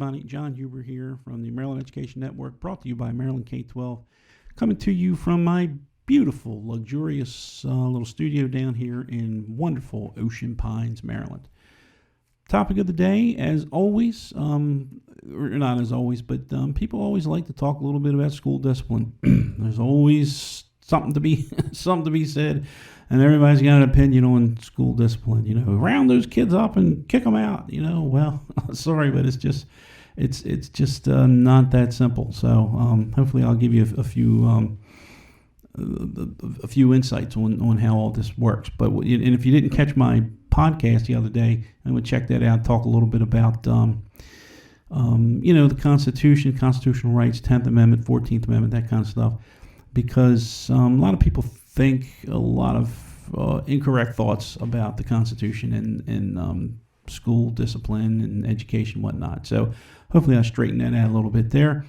everybody. John Huber here from the Maryland Education Network, brought to you by Maryland K-12, coming to you from my beautiful, luxurious little studio down here in wonderful Ocean Pines, Maryland. Topic of the day, as always, or not as always, but people always like to talk a little bit about school discipline. There's always something to be said, and everybody's got an opinion on school discipline. Round those kids up and kick them out. Well, sorry, but it's just not that simple. So hopefully, I'll give you a few insights on how all this works. But and if you didn't catch my podcast the other day, I would check that out. Talk a little bit about the Constitution, constitutional rights, 10th Amendment, 14th Amendment, that kind of stuff. Because a lot of people think a lot of incorrect thoughts about the Constitution and school discipline and education and whatnot. So hopefully I straighten that out a little bit there.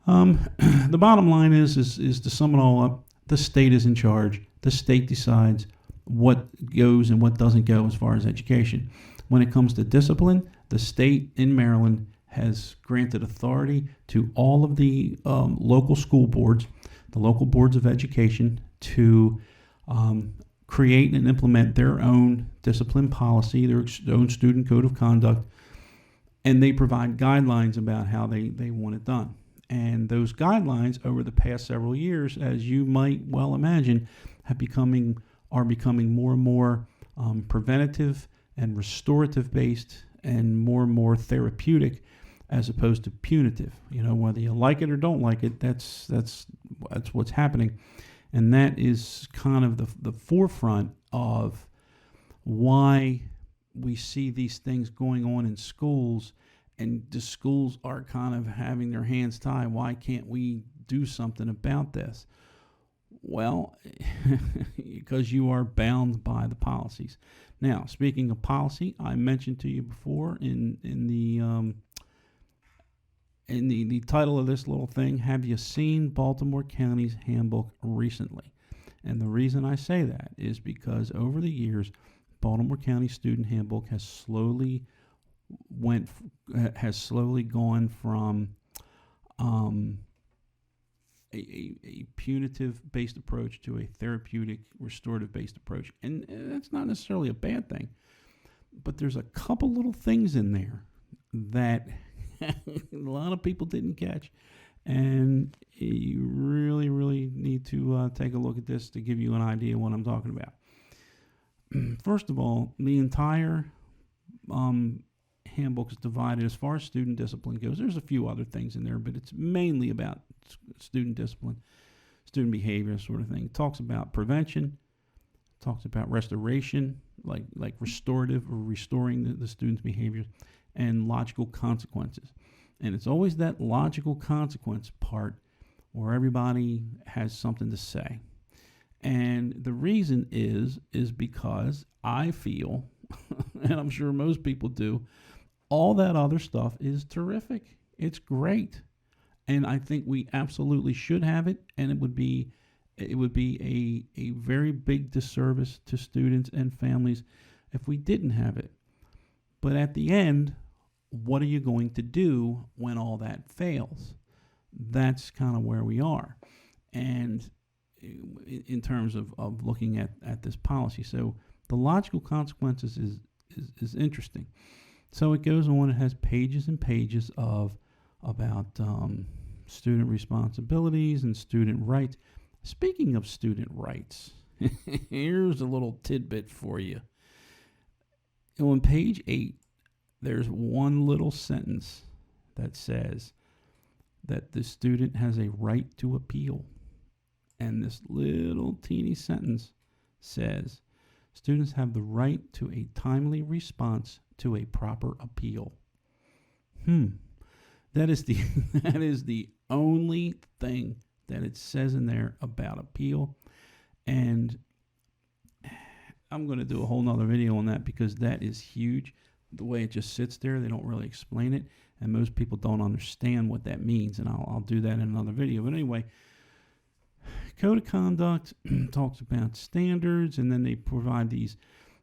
The bottom line is to sum it all up, the state is in charge. The state decides what goes and what doesn't go as far as education. When it comes to discipline, the state in Maryland has granted authority to all of the local school boards, the local boards of education, to create and implement their own discipline policy, their own student code of conduct, and they provide guidelines about how they want it done. And those guidelines over the past several years, as you might well imagine, are becoming more and more preventative and restorative based and more therapeutic as opposed to punitive. Whether you like it or don't like it, that's what's happening. And that is kind of the forefront of why we see these things going on in schools, and the schools are kind of having their hands tied. Why can't we do something about this? Well, because you are bound by the policies. Now, speaking of policy, I mentioned to you before in the title of this little thing, have you seen Baltimore County's handbook recently? And the reason I say that is because over the years, Baltimore County Student Handbook has slowly gone from a punitive-based approach to a therapeutic, restorative-based approach. And that's not necessarily a bad thing. But there's a couple little things in there that a lot of people didn't catch. And you really, really need to take a look at this to give you an idea of what I'm talking about. First of all, the entire handbook is divided as far as student discipline goes. There's a few other things in there, but it's mainly about student discipline, student behavior, sort of thing. It talks about prevention, talks about restoration, like restorative or restoring the student's behaviors, and logical consequences. And it's always that logical consequence part where everybody has something to say. And the reason is because I feel, and I'm sure most people do, all that other stuff is terrific. It's great. And I think we absolutely should have it. And it would be a very big disservice to students and families if we didn't have it. But at the end, what are you going to do when all that fails? That's kind of where we are. And in terms of looking at this policy. So the logical consequences is interesting. So it goes on, it has pages and pages about student responsibilities and student rights. Speaking of student rights, here's a little tidbit for you. On page 8, there's one little sentence that says that the student has a right to appeal. And this little teeny sentence says, students have the right to a timely response to a proper appeal. That is the only thing that it says in there about appeal. And I'm going to do a whole nother video on that because that is huge. The way it just sits there, they don't really explain it. And most people don't understand what that means. And I'll do that in another video. But anyway, Code of Conduct talks about standards, and then they provide these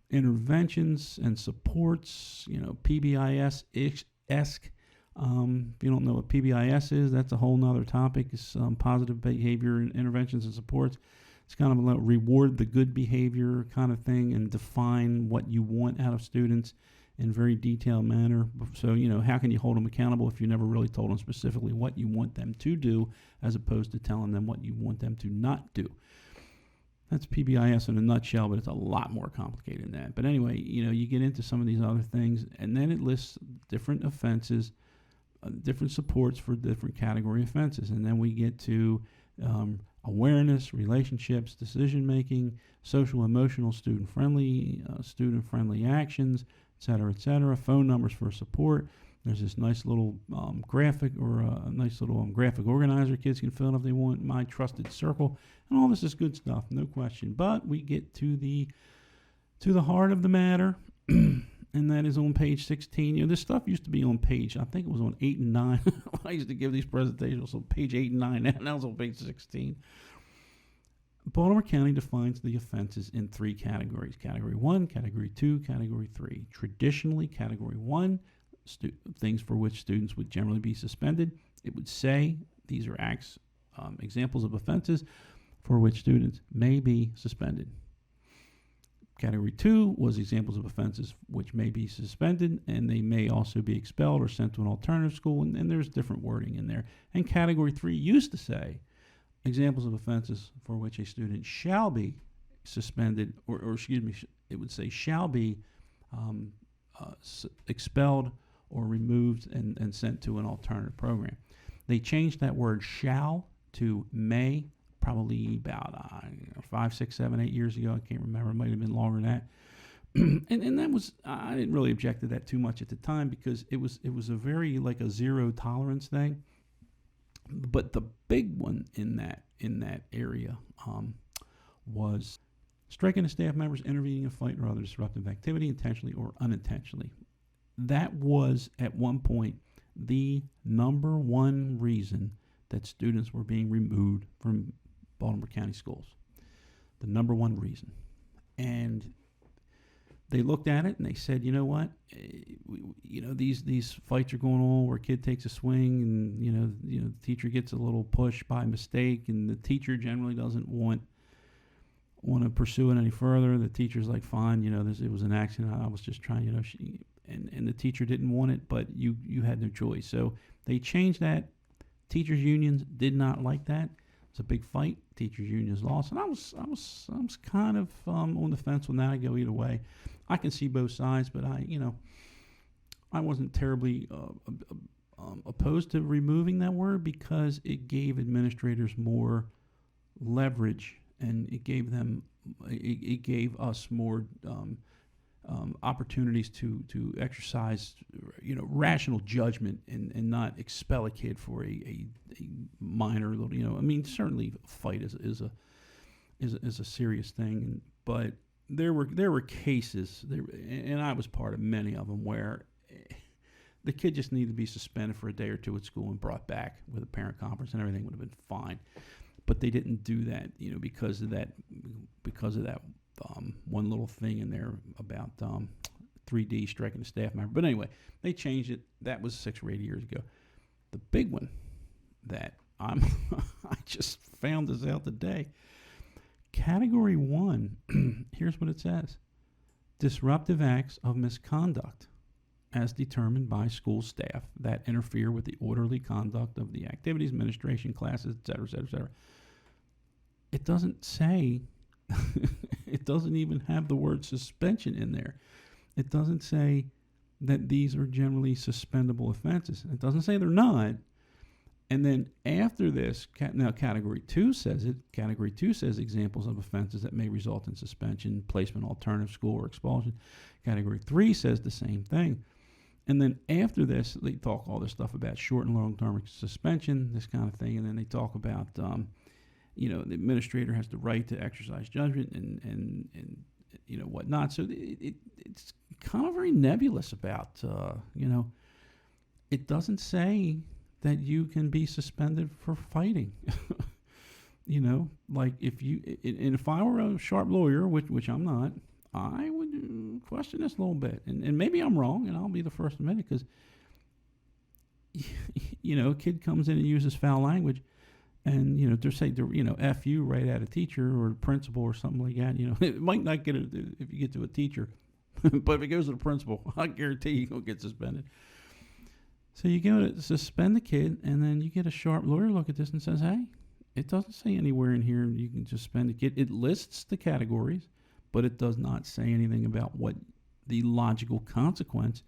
interventions and supports, PBIS-esque If you don't know what PBIS is, that's a whole nother topic. It's positive behavior interventions and supports. It's kind of a reward the good behavior kind of thing and define what you want out of students in a very detailed manner. So, how can you hold them accountable if you never really told them specifically what you want them to do as opposed to telling them what you want them to not do? That's PBIS in a nutshell, but it's a lot more complicated than that. But anyway, you get into some of these other things, and then it lists different offenses, different supports for different category offenses. And then we get to awareness, relationships, decision-making, social, emotional, student-friendly actions, et cetera, phone numbers for support. There's this nice little graphic or a nice little graphic organizer kids can fill in if they want, my trusted circle, and all this is good stuff, no question. But we get to the heart of the matter, and that is on page 16. This stuff used to be on page, I think it was on 8 and 9. I used to give these presentations, so page 8 and 9, now it's on page 16. Baltimore County defines the offenses in 3 categories: Category 1, Category 2, Category 3. Traditionally, Category 1, things for which students would generally be suspended. It would say these are examples of offenses for which students may be suspended. Category 2 was examples of offenses which may be suspended, and they may also be expelled or sent to an alternative school, and there's different wording in there. And Category 3 used to say examples of offenses for which a student shall be suspended, or it would say shall be expelled or removed and sent to an alternative program. They changed that word shall to may probably about 5, 6, 7, 8 years ago. I can't remember. It might have been longer than that. and that was, I didn't really object to that too much at the time because it was a very like a zero tolerance thing. But the big one in that area was striking a staff member's intervening in a fight or other disruptive activity, intentionally or unintentionally. That was at one point the number one reason that students were being removed from Baltimore County schools. The number one reason. And they looked at it and they said, you know what, these fights are going on where a kid takes a swing and the teacher gets a little push by mistake, and the teacher generally doesn't want to pursue it any further. The teacher's like, fine, it was an accident. I was just trying, and the teacher didn't want it, but you had no choice. So they changed that. Teachers unions did not like that. It was a big fight. Teachers unions lost, and I was kind of on the fence on that. I go either way. I can see both sides, but I wasn't terribly opposed to removing that word because it gave administrators more leverage, and it gave us more opportunities to exercise rational judgment and not expel a kid for a minor little certainly a fight is a serious thing, but there were cases there, and I was part of many of them, where the kid just needed to be suspended for a day or two at school and brought back with a parent conference, and everything would have been fine. But they didn't do that, because of that one little thing in there about 3D striking a staff member. But anyway, they changed it. That was 6 or 8 years ago. The big one that I just found this out today. Category 1, here's what it says: disruptive acts of misconduct as determined by school staff that interfere with the orderly conduct of the activities, administration, classes, et cetera, et cetera, et cetera. It doesn't say, it doesn't even have the word suspension in there. It doesn't say that these are generally suspendable offenses. It doesn't say they're not. And then after this, now Category 2 says it. Category 2 says examples of offenses that may result in suspension, placement, alternative school, or expulsion. Category 3 says the same thing. And then after this, they talk all this stuff about short and long-term suspension, this kind of thing. And then they talk about, the administrator has the right to exercise judgment and whatnot. So it's kind of very nebulous about, it doesn't say that you can be suspended for fighting. Like if I were a sharp lawyer, which I'm not, I would question this a little bit. And maybe I'm wrong, and I'll be the first to admit it, because a kid comes in and uses foul language, and they're saying, F you right at a teacher or a principal or something like that. It might not get it if you get to a teacher, but if it goes to the principal, I guarantee you he'll get suspended. So you go to suspend the kid, and then you get a sharp lawyer look at this and says, hey, it doesn't say anywhere in here you can suspend a kid. It lists the categories, but it does not say anything about what the logical consequence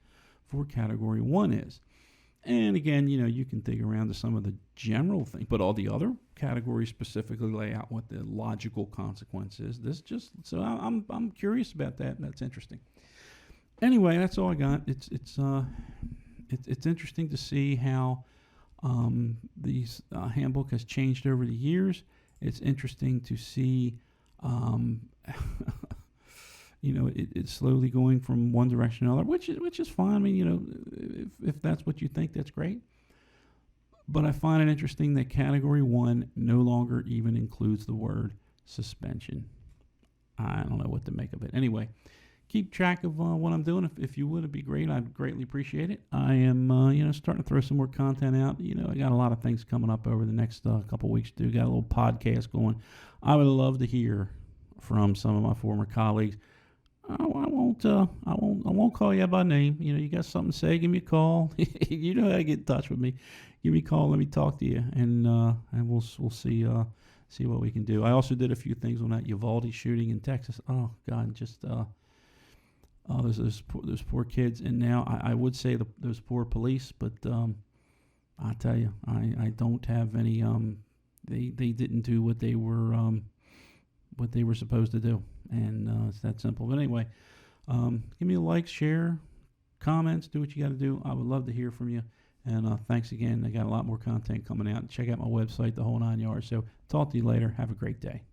for Category 1 is. And again, you can dig around to some of the general things, but all the other categories specifically lay out what the logical consequence is. So I'm curious about that, and that's interesting. Anyway, that's all I got. It's interesting to see how these handbook has changed over the years. It's interesting to see, it's slowly going from one direction to another, which is fine. I mean, if that's what you think, that's great. But I find it interesting that Category 1 no longer even includes the word suspension. I don't know what to make of it. Anyway, keep track of what I'm doing. If you would, it'd be great. I'd greatly appreciate it. I am, starting to throw some more content out. I got a lot of things coming up over the next couple weeks too. Got a little podcast going. I would love to hear from some of my former colleagues. I won't call you by name. You got something to say, give me a call. You know how to get in touch with me. Give me a call. Let me talk to you, and we'll see what we can do. I also did a few things on that Uvalde shooting in Texas. Oh God, just those poor kids. And now I would say those poor police, but I tell you, I don't have any. They didn't do what they were supposed to do. And it's that simple. But anyway, give me a like, share, comments, do what you got to do. I would love to hear from you. And thanks again. I got a lot more content coming out. Check out my website, the whole 9 yards. So talk to you later. Have a great day.